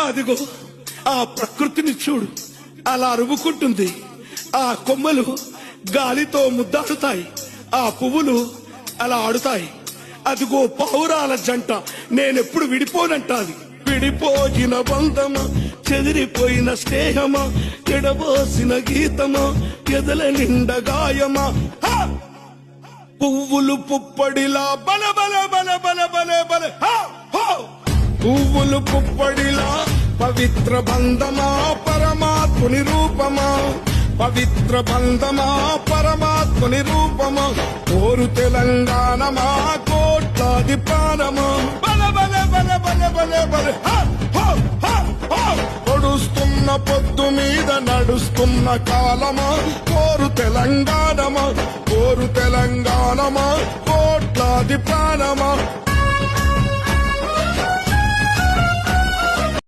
అదిగో ఆ ప్రకృతిని చూడు, అలా అరువుకుంటుంది. ఆ కొమ్మలు గాలితో ముద్దాడుతాయి, ఆ పువ్వులు అలా ఆడుతాయి. అదిగో పావురాల జంట నేనెప్పుడు విడిపోనంటాది. విడిపోయిన బంధమా, చెదిరిపోయిన స్నేహమా, ఎడబోసిన గీతమా, ఎదల నిండ గాయమా. పువ్వులు పుప్పడిలా బల బల బల బల బల బల. పువ్వులు పుప్పడిలా పవిత్ర బంధమా, పరమాత్ముని రూపమా. పవిత్ర బంధమా, పరమాత్ముని రూపమా. కోరు తెలంగాణమా, కోట్లాది ప్రాణమా. బల బల బల బల బల బల. పొడుస్తున్న పొద్దు మీద నడుస్తున్న కాలమా, కోరు తెలంగాణమా. కోరు తెలంగాణమా, కోట్లాది ప్రాణమా.